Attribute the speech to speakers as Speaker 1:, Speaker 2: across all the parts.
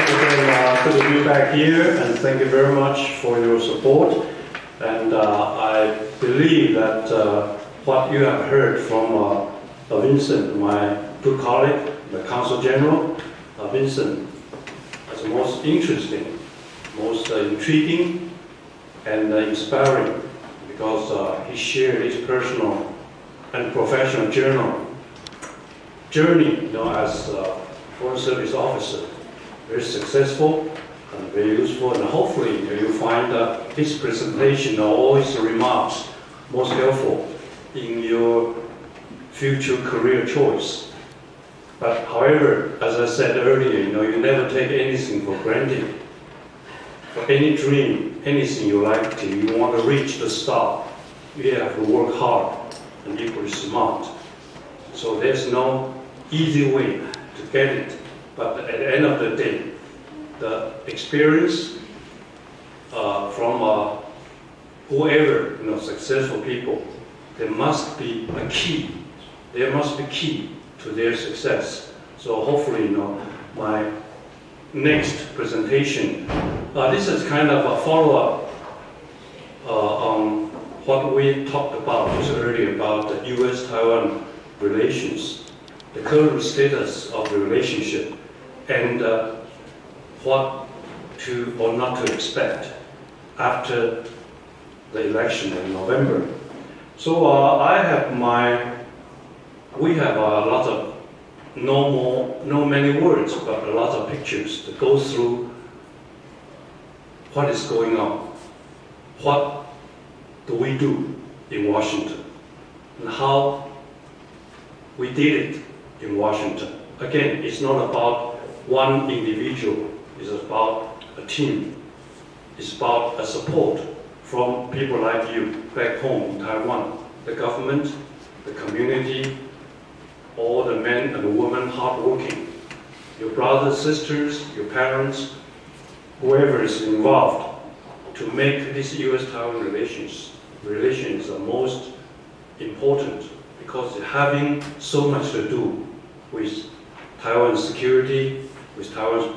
Speaker 1: again, good to be back here, and thank you very much for your support. And I believe that what you have heard from Vincent, my good colleague, the Consul General, Vincent, is most interesting, most intriguing, and inspiring, because he shared his personal and professional journey, as a Foreign Service officer. Very successful and very useful, and hopefully you find his presentation or all his remarks most helpful in your future career choice. But however, as I said earlier, you never take anything for granted. For any dream, anything you like to, you want to reach the star, you have to work hard and equally smart. So there's no easy way to get it. But at the end of the day, the experience from whoever, successful people, there must be a key. There must be key to their success. So hopefully, my next presentation, this is kind of a follow-up on what we talked about just earlier about the U.S.-Taiwan relations, the current status of the relationship, and what to or not to expect after the election in November. So we have a lot of, no many words, but a lot of pictures to go through what is going on. What do we do in Washington? And how we did it in Washington. Again, it's not about one individual, it's about a team. It's about a support from people like you back home in Taiwan, the government, the community, all the men and women hardworking, your brothers, sisters, your parents, whoever is involved to make this U.S.-Taiwan relations the most important, because it's having so much to do with Taiwan's security, with Taiwan's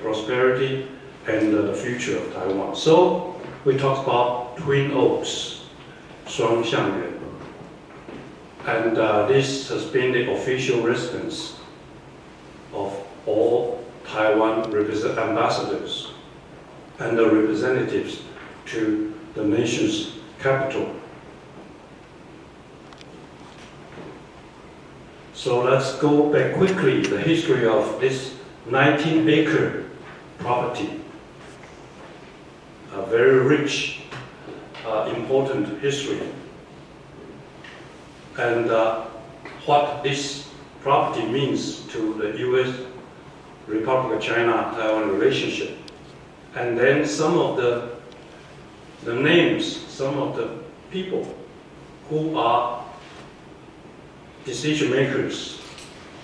Speaker 1: prosperity, and the future of Taiwan. So we talked about Twin Oaks, 双橡园. And this has been the official residence of all Taiwan ambassadors and the representatives to the nation's capital. So let's go back quickly, the history of this 19-acre property. A very rich, important history. And what this property means to the U.S. Republic of China-Taiwan relationship. And then some of the names, some of the people who are decision makers,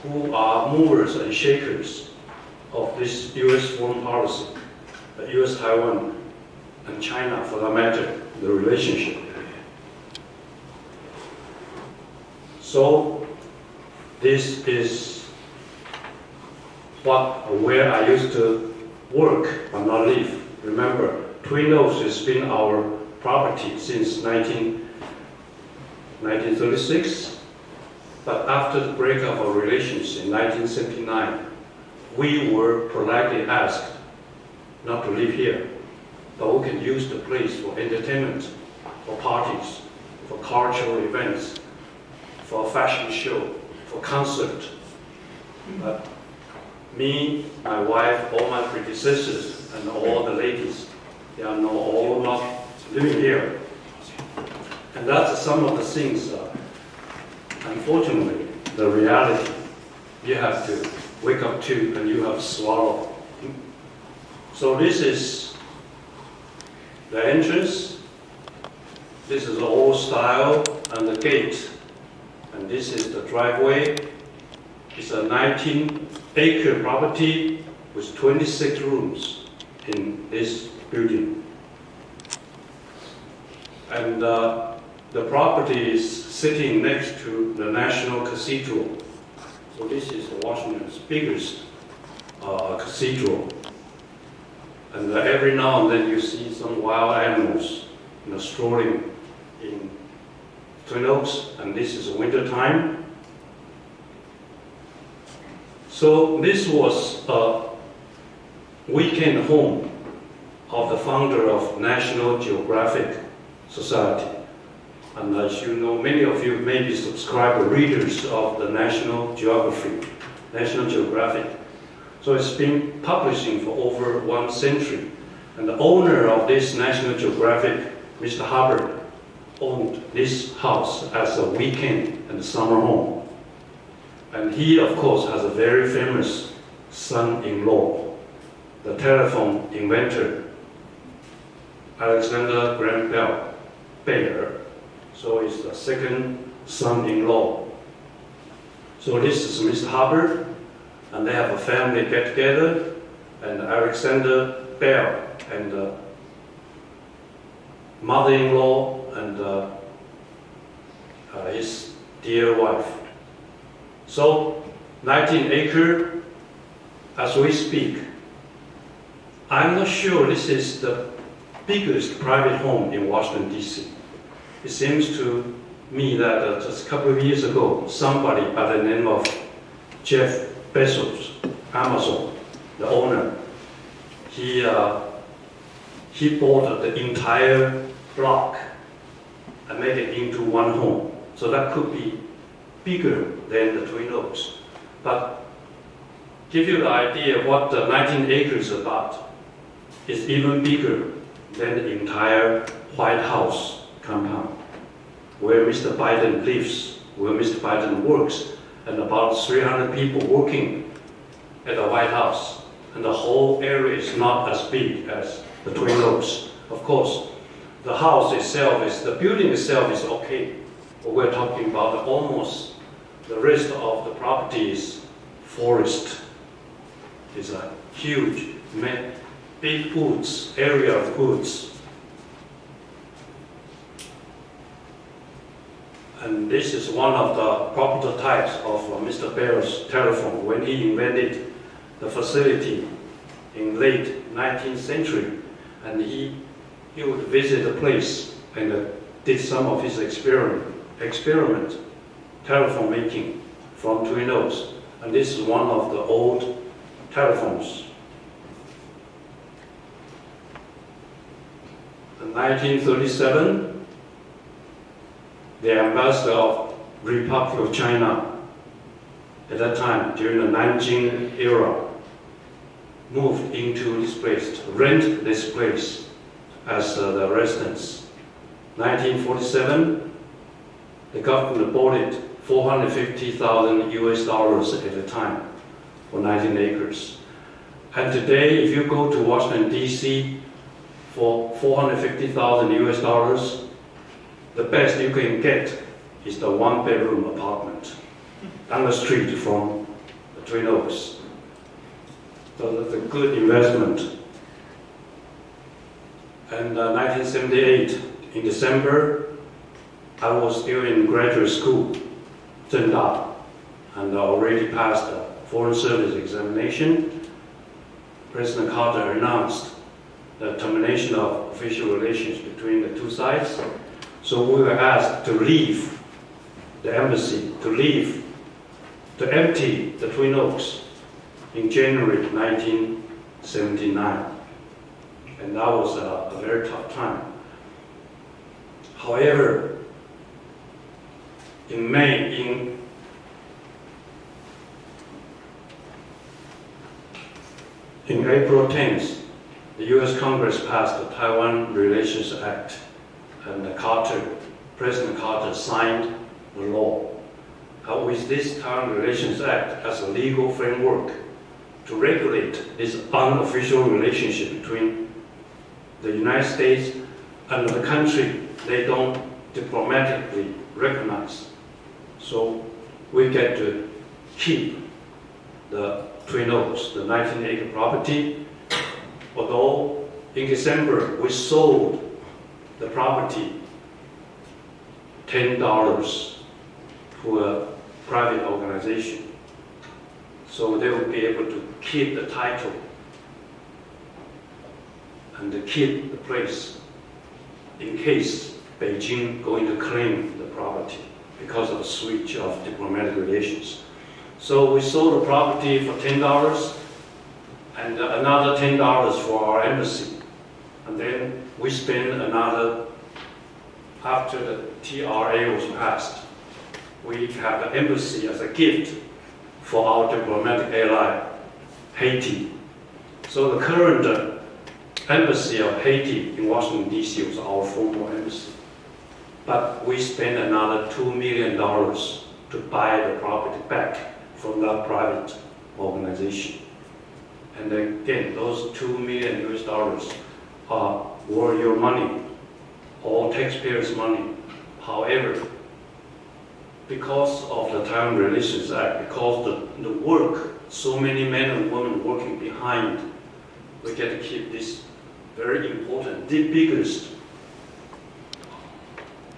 Speaker 1: who are movers and shakers of this U.S. foreign policy, the U.S.-Taiwan and China, for that matter, the relationship. So this is where I used to work but not live. Remember, Twin Oaks has been our property since 1936. But after the breakup of relations in 1979, we were politely asked not to live here, but we can use the place for entertainment, for parties, for cultural events, for a fashion show, for concert. But me, my wife, all my predecessors, and all the ladies, they are all not living here. And that's some of the things, unfortunately, the reality you have to wake up to and you have to swallow. So this is the entrance. This is the old style and the gate. And this is the driveway. It's a 19-acre property with 26 rooms in this building. And the property is sitting next to the National Cathedral. So this is Washington's biggest cathedral And every now and then you see some wild animals, strolling in Twin Oaks, and this is winter time. So this was a weekend home of the founder of National Geographic Society. And as you know, many of you may be subscriber readers of the National Geographic. So it's been publishing for over 1 century. And the owner of this National Geographic, Mr. Hubbard, owned this house as a weekend and summer home. And he, of course, has a very famous son-in-law, the telephone inventor, Alexander Graham Bell. So he's the second son-in-law. So this is Mr. Hubbard, and they have a family get-together, and Alexander Bell and mother-in-law and his dear wife. So 19 acres as we speak. I'm not sure this is the biggest private home in Washington, D.C. It seems to me that just a couple of years ago, somebody by the name of Jeff Bezos, Amazon, the owner, he bought the entire block and made it into one home. So that could be bigger than the Twin Oaks. But give you the idea what the 19 acres is about. It's even bigger than the entire White House compound, where Mr. Biden lives, where Mr. Biden works, and about 300 people working at the White House. And the whole area is not as big as the Twin Oaks. Of course, the house itself the building itself is okay, but we're talking about almost the rest of the property is forest. It's a huge, big woods, area of woods. And this is one of the prototypes of Mr. Bell's telephone when he invented the facility in late 19th century. And he would visit the place and did some of his experiment telephone making from Twin Oaks. And this is one of the old telephones. In 1937, the ambassador of Republic of China at that time, during the Nanjing era, moved into this place, to rent this place as the residence. 1947, the government bought it $450,000 US at the time for 19 acres. And today, if you go to Washington, D.C. for $450,000 US, the best you can get is the one-bedroom apartment down the street from the Twin Oaks. So that's a good investment. And 1978, in December, I was still in graduate school, Zhengda, and already passed the Foreign Service examination. President Carter announced the termination of official relations between the two sides. So we were asked to leave the embassy, to empty the Twin Oaks in January 1979. And that was a very tough time. However, in April 10th, the US Congress passed the Taiwan Relations Act, and President Carter signed the law. With this Taiwan Relations Act as a legal framework to regulate this unofficial relationship between the United States and the country they don't diplomatically recognize. So we get to keep the Twin Oaks, the 19-acre property, although in December we sold the property $10 to a private organization. So they will be able to keep the title and keep the place in case Beijing going to claim the property because of the switch of diplomatic relations. So we sold the property for $10 and another $10 for our embassy. And then we spent another, after the TRA was passed, we have the embassy as a gift for our diplomatic ally, Haiti. So the current embassy of Haiti in Washington, D.C. was our former embassy. But we spent another $2 million to buy the property back from that private organization. And again, those $2 million were your money, all taxpayers' money. However, because of the Taiwan Relations Act, because the work, so many men and women working behind, we get to keep this very important, the biggest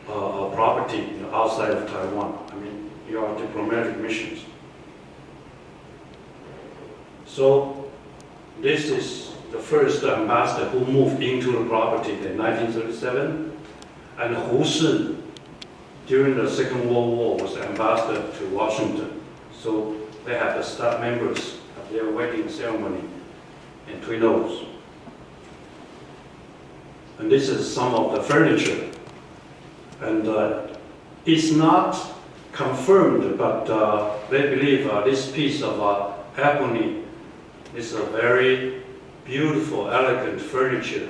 Speaker 1: property outside of Taiwan. I mean, your diplomatic missions. So this is the first ambassador who moved into the property in 1937, and Hu Shi, during the Second World War, was ambassador to Washington. So they have the staff members at their wedding ceremony in Twin Oaks. And this is some of the furniture. And it's not confirmed, but they believe this piece of ebony is a very beautiful, elegant furniture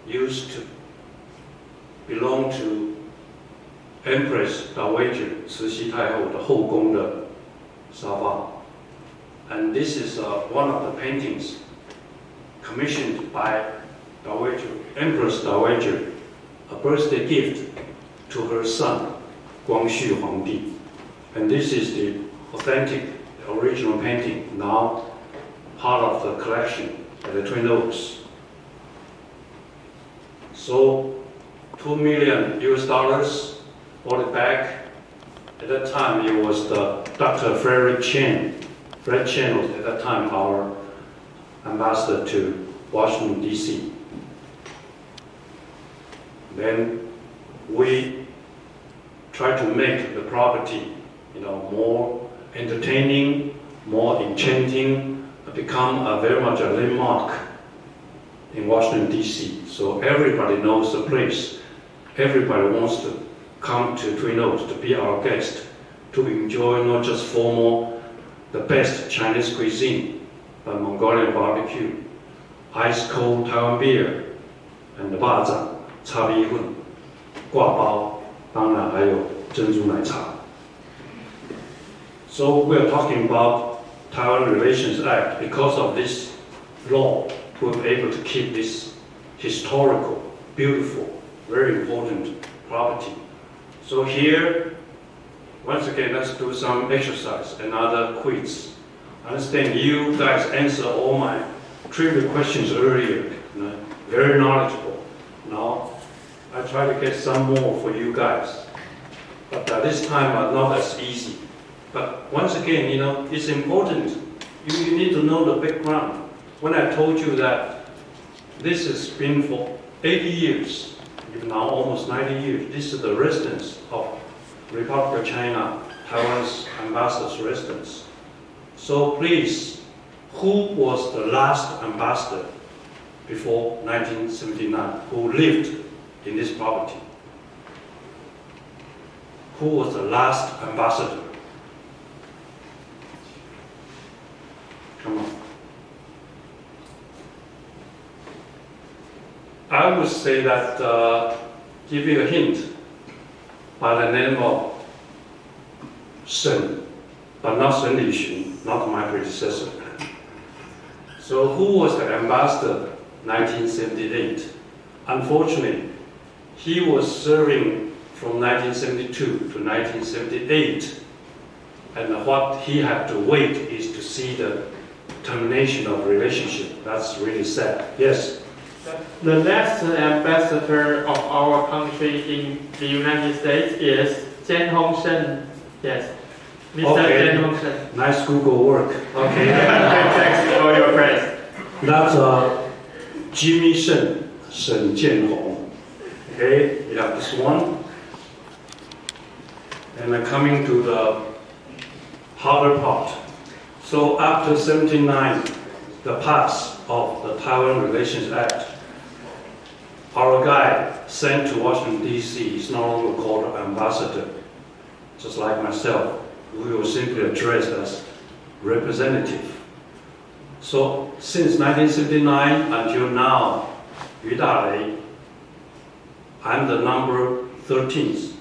Speaker 1: used to belong to Empress Dowager 慈禧太后的后宫的沙发. And this is one of the paintings commissioned by Empress Dowager, a birthday gift to her son, Guangxu Huangdi. And this is the authentic, original painting, now part of the collection at the Twin Oaks. So, $2 million bought it back. At that time, it was the Dr. Frederick Chen. Fred Chen was at that time our ambassador to Washington, D.C. Then we try to make the property, more entertaining, more enchanting, become very much a landmark in Washington, D.C. So everybody knows the place. Everybody wants to come to Twin Oaks to be our guest, to enjoy not just the best Chinese cuisine, but Mongolian barbecue, ice cold Taiwan beer, and the bazang, 叉米粉, 挂包, 当然还有珍珠奶茶. So we are talking about Taiwan Relations Act. Because of this law, we were able to keep this historical, beautiful, very important property. So here, once again, let's do some exercise, another quiz. I understand you guys answered all my trivial questions earlier, very knowledgeable. Now, I try to get some more for you guys. But this time, not as easy. But once again, it's important. You need to know the background. When I told you that this has been for 80 years, now almost 90 years, this is the residence of Republic of China, Taiwan's ambassador's residence. So please, who was the last ambassador before 1979 who lived in this property? Who was the last ambassador? Come on. I would say that, give you a hint, by the name of Shen, but not Shen Lixun, not my predecessor. So who was the ambassador 1978? Unfortunately, he was serving from 1972 to 1978, and what he had to wait is to see the termination of relationship. That's really sad. Yes?
Speaker 2: The last ambassador of our country in the United States is Jian Hongshen. Yes, Mr.
Speaker 1: Okay.
Speaker 2: Jian Hongshen.
Speaker 1: Nice Google work. Okay.
Speaker 2: Thanks for your praise.
Speaker 1: That's Jimmy Shen, Shen Jianhong. Okay, we have this one. And then coming to the harder part. So after 79, the pass of the Taiwan Relations Act, our guy sent to Washington, D.C. is no longer called an ambassador, just like myself. We were simply addressed as representative. So since 1979 until now, Yu Dalei, I'm the number 13th.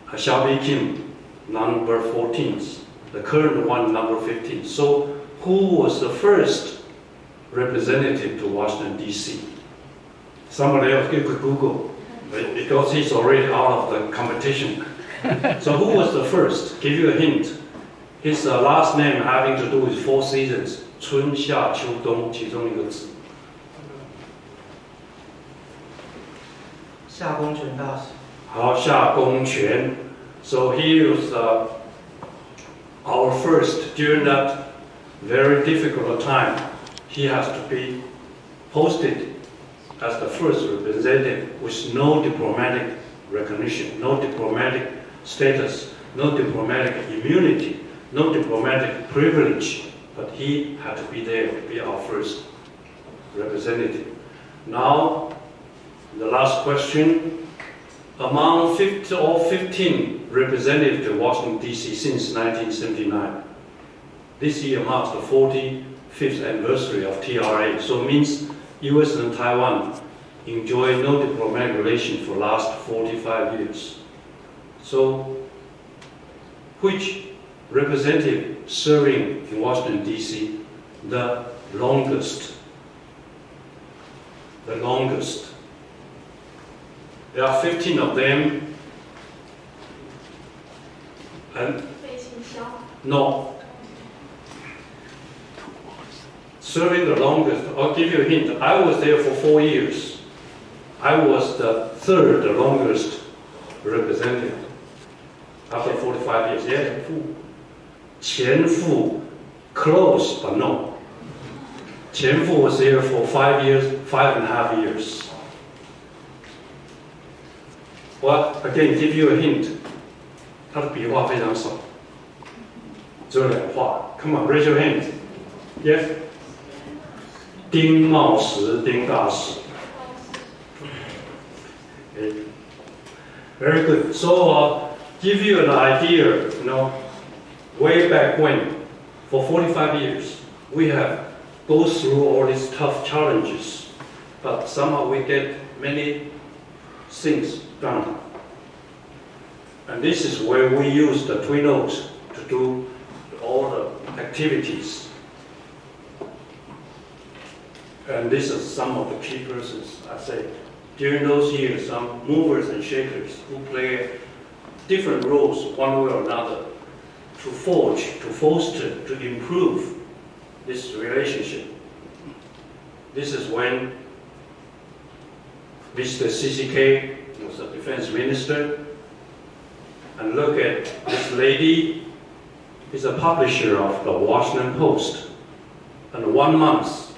Speaker 1: Xiaobei Kim, number 14th. The current one, number 15th. So who was the first representative to Washington, D.C.? Somebody else could Google, because he's already out of the competition. So who was the first? Give you a hint. His last name having to do with 4 seasons. 春夏秋冬其中一个字。
Speaker 3: 夏公权大使。
Speaker 1: 好，夏公权。So he was our first during that very difficult time. He has to be posted as the first representative with no diplomatic recognition, no diplomatic status, no diplomatic immunity, no diplomatic privilege. But he had to be there to be our first representative. Now, the last question. Among 15 representatives to Washington, D.C. since 1979, this year marks the 45th anniversary of TRA. So it means U.S. and Taiwan enjoy no diplomatic relations for the last 45 years. So, which representative serving in Washington, D.C. the longest? The longest. There are 15 of them. And no. Serving the longest, I'll give you a hint. I was there for 4 years. I was the third longest representative after 45 years. Yeah. 前夫 close, but no. 前夫 was there for 5 years, 5.5 years. Well, again, give you a hint. 他的笔画非常少，只有2画。Come on, raise your hand. Yes. 丁茂实，丁大使。Okay. Very good. So, give you an idea, way back when, for 45 years, we have go through all these tough challenges, but somehow we get many things done. And this is where we use the Twin Oaks to do all the activities. And this is some of the key persons, I say. During those years, some movers and shakers who play different roles one way or another to forge, to foster, to improve this relationship. This is when Mr. CCK was the defense minister. And look at this lady. Is a publisher of the Washington Post. And 1 month,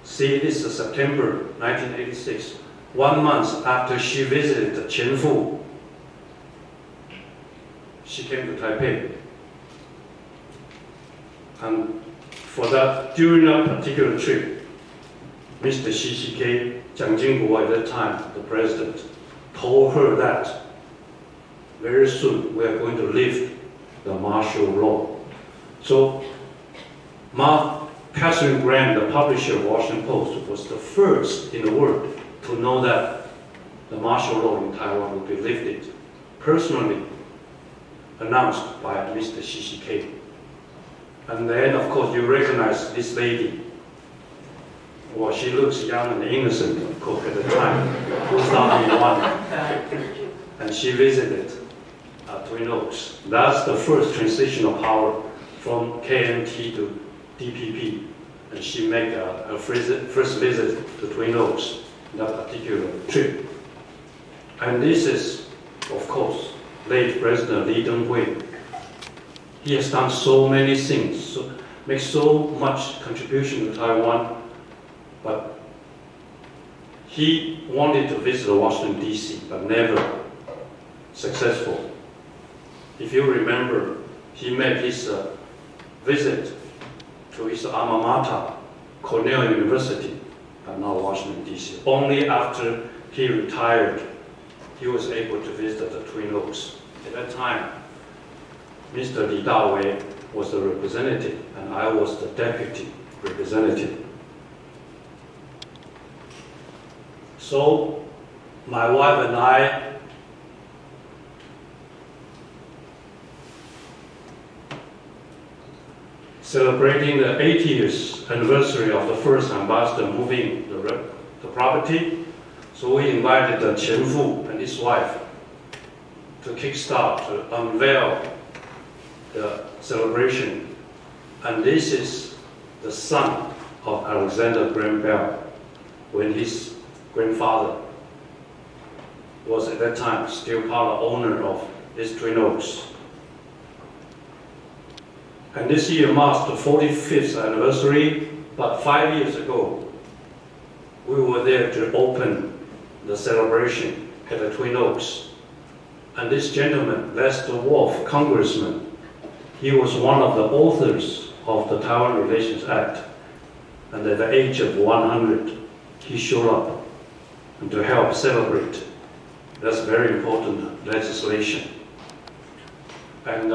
Speaker 1: see, this is September 1986, 1 month after she visited Qian Fu, she came to Taipei. And for that, during that particular trip, Mr. CCK, Jiang Jingguo at that time, the president, told her that very soon we are going to lift the martial law. So, Catherine Grant, the publisher of Washington Post, was the first in the world to know that the martial law in Taiwan would be lifted, personally announced by Mr. CCK. And then, of course, you recognize this lady. Well, she looks young and innocent, of course, at the time, 2001. And she visited Twin Oaks. That's the first transition of power from KMT to DPP. And she made her first visit to Twin Oaks, that particular trip. And this is, of course, late President Lee Teng-hui. He has done so many things, made so much contribution to Taiwan. but he wanted to visit Washington, D.C., but never successful. If you remember, he made his visit to his alma mater, Cornell University, but not Washington, D.C. Only after he retired, he was able to visit the Twin Oaks. At that time, Mr. Li Dawei was the representative, and I was the deputy representative. So, my wife and I celebrating the 80th anniversary of the first ambassador moving the property. So we invited the Qian Fu and his wife to kickstart, to unveil the celebration. And this is the son of Alexander Graham Bell, when his grandfather was at that time still part owner of this Twin Oaks. And this year marks the 45th anniversary, but 5 years ago, we were there to open the celebration at the Twin Oaks. And this gentleman, Lester Wolf, congressman, he was one of the authors of the Taiwan Relations Act. And at the age of 100, he showed up and to help celebrate. That's very important legislation. And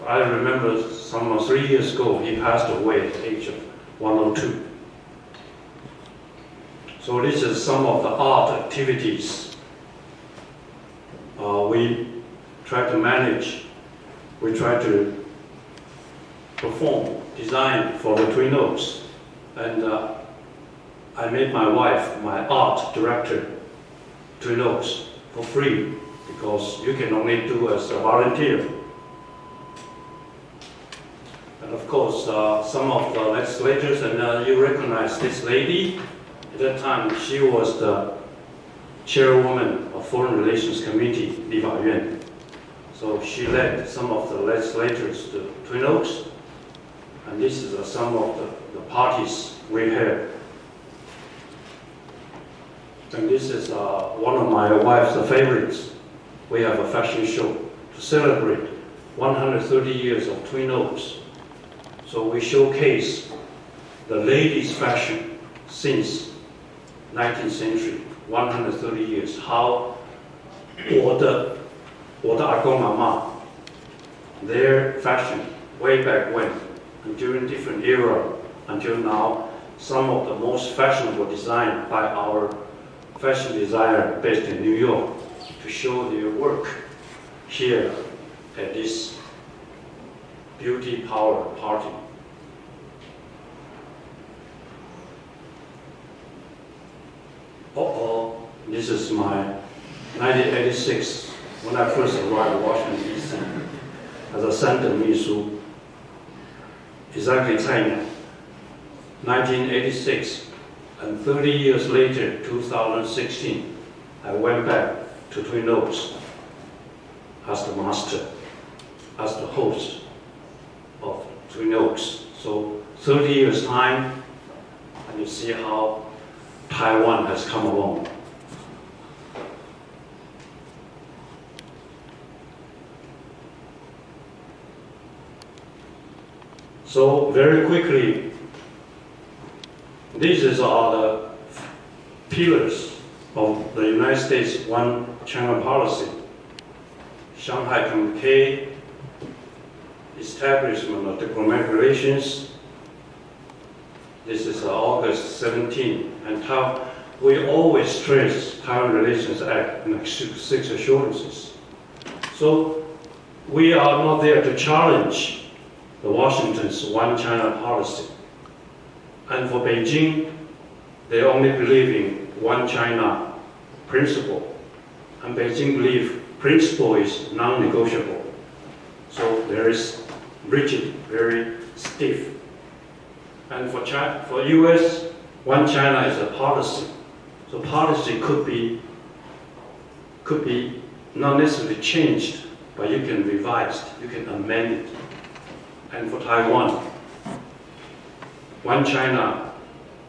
Speaker 1: I remember 3 years ago, he passed away at the age of 102. So this is some of the art activities we try to manage. We try to perform, design for the Twin Oaks. And I made my wife my art director, Twin Oaks, for free, because you can only do as a volunteer. And of course, some of the legislators, and you recognize this lady. At that time, she was the chairwoman of Foreign Relations Committee, Li Yuan. So she led some of the legislators to Twin Oaks. And this is some of the parties we had. And this is one of my wife's favorites. We have a fashion show to celebrate 130 years of Twin Oaks. So we showcase the ladies' fashion since 19th century, 130 years. How 我的阿公阿嬷, their fashion way back when, and during different era until now, some of the most fashionable design by our fashion designer based in New York to show their work here at this beauty power party. This is my 1986, when I first arrived in Washington, D.C. as a Center Misu, exactly China, 1986, and 30 years later, 2016, I went back to Twin Oaks as the master, as the host of Twin Oaks. So 30 years time, and you see how Taiwan has come along. So very quickly, these are the pillars of the United States One China policy. Shanghai Communique, establishment of diplomatic relations. This is August 17, and how we always stress Taiwan Relations Act and 6 assurances. So we are not there to challenge the Washington's One China policy. And for Beijing, they only believe in One China principle. And Beijing believe principle is non-negotiable. So there is rigid, very stiff. And for US, One China is a policy. So policy could be not necessarily changed, but you can revise it, you can amend it. And for Taiwan, One China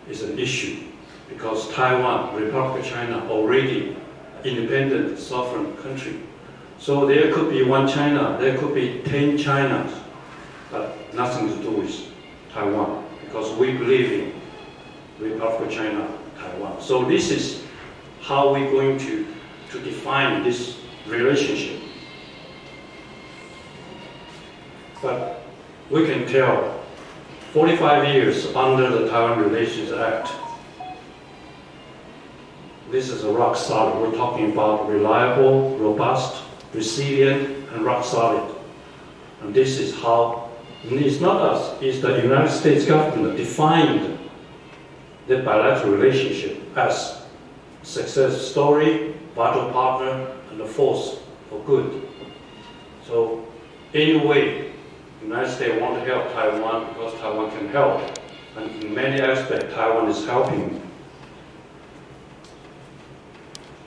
Speaker 1: is an issue because Taiwan, Republic of China, already independent sovereign country. So there could be one China, there could be 10 Chinas, but nothing to do with Taiwan because we believe in Republic of China, Taiwan. So this is how we're going to define this relationship. But we can tell 45 years under the Taiwan Relations Act, this is a rock solid. We're talking about reliable, robust, resilient, and rock solid. And this is how, it's not us, it's the United States government defined the bilateral relationship as success story, vital partner, and a force for good. So anyway, the United States want to help Taiwan because Taiwan can help. And in many aspects, Taiwan is helping.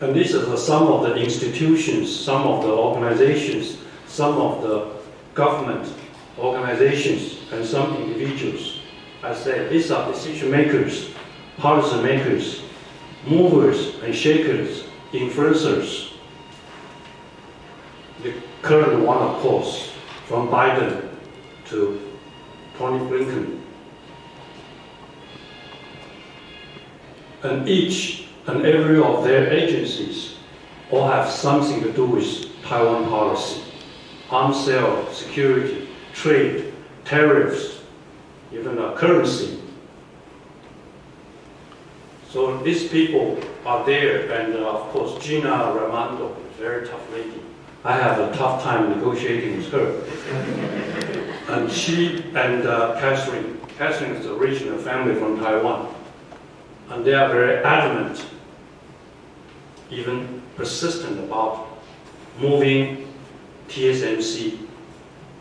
Speaker 1: And these are some of the institutions, some of the organizations, some of the government organizations, and some individuals. I said these are decision makers, policy makers, movers and shakers, influencers. The current one, of course, from Biden to Tony Blinken. And each and every of their agencies all have something to do with Taiwan policy, arms sale, security, trade, tariffs, even currency. So these people are there, and of course Gina Raimondo, very tough lady. I have a tough time negotiating with her. And she and Catherine is the original family from Taiwan. And they are very adamant, even persistent about moving TSMC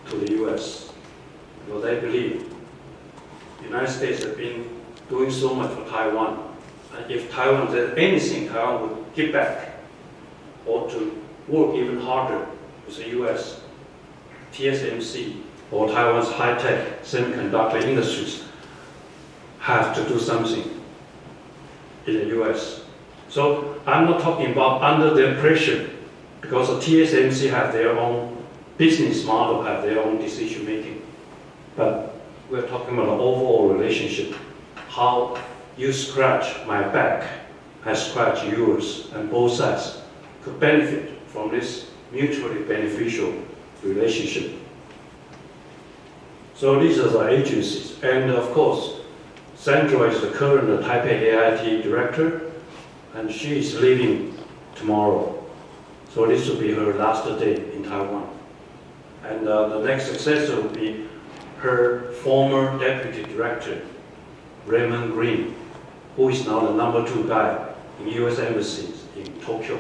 Speaker 1: to the US. Because they believe the United States have been doing so much for Taiwan. And if Taiwan does anything, Taiwan would give back or to work even harder with the US. TSMC or Taiwan's high-tech semiconductor industries have to do something in the US. So I'm not talking about under their pressure, because the TSMC have their own business model, have their own decision making. But we're talking about the overall relationship, how you scratch my back, I scratch yours, and both sides could benefit from this mutually beneficial relationship. So these are the agencies, and of course, Sandra is the current Taipei AIT director, and she is leaving tomorrow. So this will be her last day in Taiwan. And the next successor will be her former deputy director, Raymond Green, who is now the #2 guy in US embassies in Tokyo.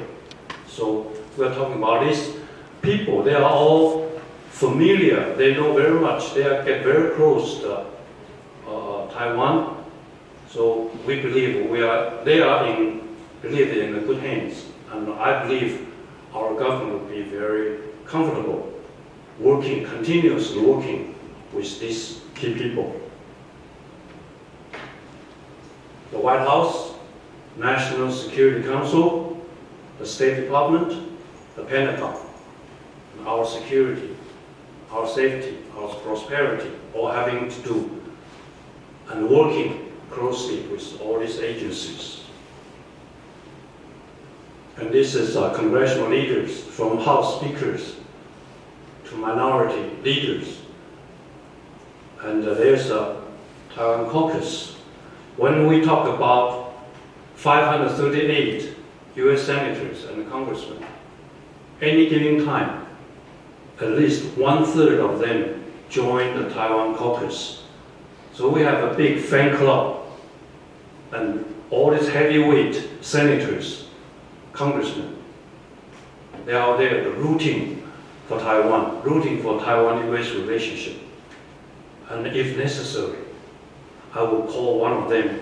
Speaker 1: So we're talking about these people. They are all familiar. They know very much. They get very close to Taiwan. So we believe they are in the good hands. And I believe our government will be very comfortable continuously working with these key people. The White House, National Security Council, the State Department, the Pentagon, our security, our safety, our prosperity, all having to do and working closely with all these agencies. And this is congressional leaders, from House speakers to minority leaders. And there's a Taiwan caucus. When we talk about 538 US senators and congressmen, any given time, at least 1/3 of them join the Taiwan caucus. So we have a big fan club, and all these heavyweight senators, congressmen, they are there rooting for Taiwan, rooting for Taiwan-US relationship. And if necessary, I will call one of them,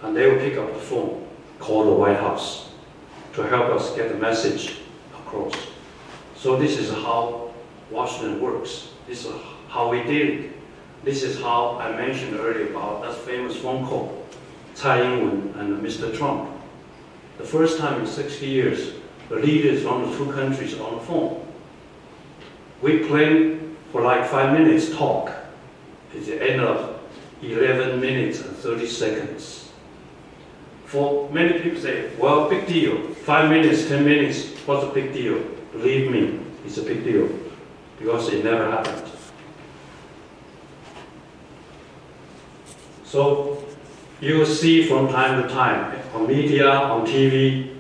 Speaker 1: and they will pick up the phone, call the White House to help us get the message across. So this is how Washington works. This is how we did it. This is how I mentioned earlier about that famous phone call Tsai Ing-wen and Mr. Trump. The first time in 60 years, the leaders from the two countries on the phone. We planned for like 5 minutes talk. It's the end of 11 minutes and 30 seconds. For many people say, well, big deal. 5 minutes, 10 minutes, what's a big deal? Believe me, it's a big deal because it never happened. So you will see from time to time on media, on TV,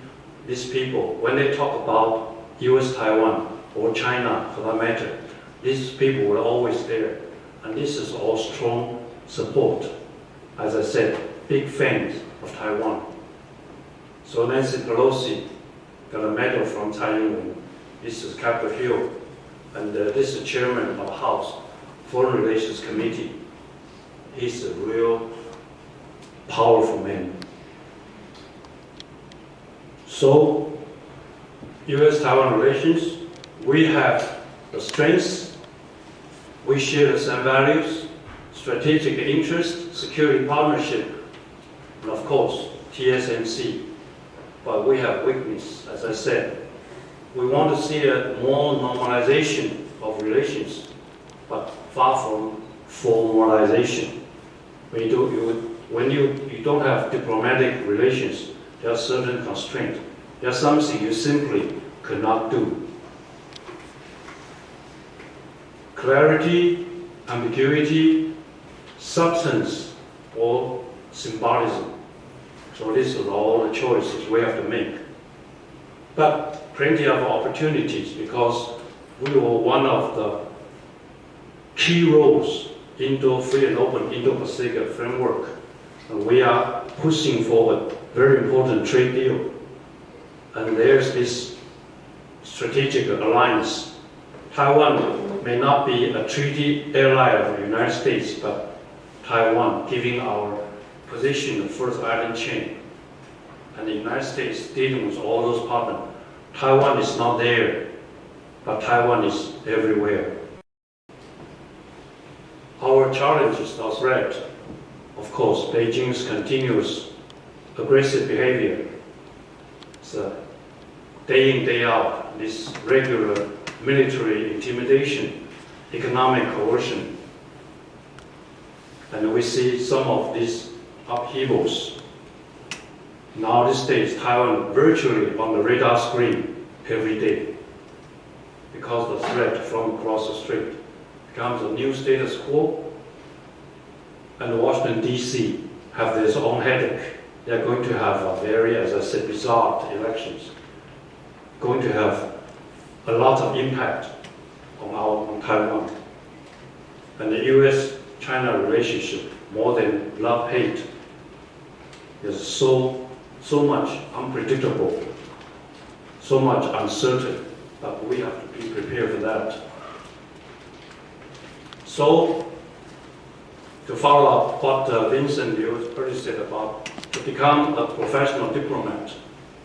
Speaker 1: these people, when they talk about US Taiwan or China for that matter, these people were always there. And this is all strong support. As I said, big fans of Taiwan. So Nancy Pelosi got a medal from Tsai Ing-wen. This is Capitol Hill. And this is the chairman of the House Foreign Relations Committee. He's a real powerful man. So, US-Taiwan relations, we have the strengths, we share the same values, strategic interest, security partnership, and of course, TSMC. But we have weakness, as I said. We want to see a more normalization of relations, but far from formalization. When you don't have diplomatic relations, there are certain constraints. There's something you simply cannot do. Clarity, ambiguity, substance, or symbolism. So these are all the choices we have to make. But plenty of opportunities because we were one of the key roles in the free and open Indo-Pacific framework. And we are pushing forward very important trade deal. And there's this strategic alliance. Taiwan may not be a treaty ally of the United States, but Taiwan, giving our position the first island chain, and the United States dealing with all those partners. Taiwan is not there, but Taiwan is everywhere. Our challenge is not threat. Of course, Beijing's continuous aggressive behavior. So day in, day out, this regular military intimidation, economic coercion. And we see some of these upheavals. Now these days, Taiwan virtually on the radar screen every day because the threat from across the strait becomes a new status quo. And Washington, D.C. have their own headache. They're going to have a very, as I said, bizarre elections. Going to have a lot of impact on Taiwan. And the U.S.-China relationship, more than love-hate, is so much unpredictable, so much uncertain, but we have to be prepared for that. So, to follow up what Vincent you already said about to become a professional diplomat,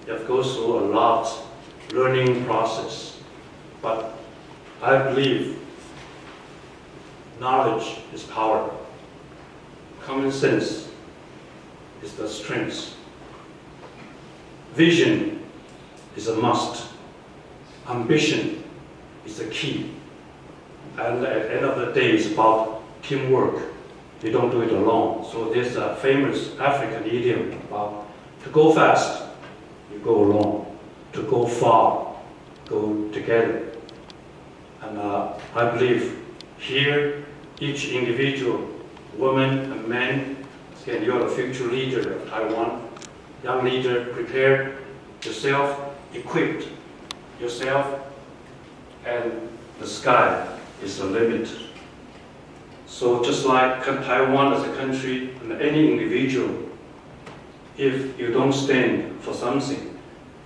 Speaker 1: you have to go through a lot learning process. But I believe knowledge is power. Common sense is the strength. Vision is a must. Ambition is the key. And at the end of the day, it's about teamwork. You don't do it alone. So there's a famous African idiom about to go fast, you go alone. To go far, go together. And I believe here, each individual, woman and man, again, you are the future leader of Taiwan. Young leader, prepare yourself, equipped yourself, and the sky is the limit. So just like Taiwan as a country and any individual, if you don't stand for something,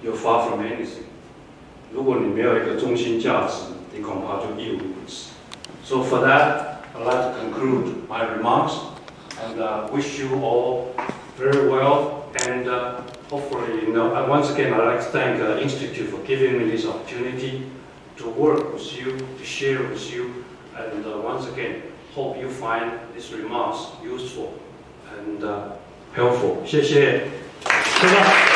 Speaker 1: you're far from anything. 如果你没有一个中心价值，你恐怕就一无是处。So for that, I'd like to conclude my remarks and wish you all very well. And hopefully, once again, I'd like to thank the Institute for giving me this opportunity to work with you, to share with you. And once again, hope you find these remarks useful. And helpful. 谢谢。
Speaker 3: 谢谢。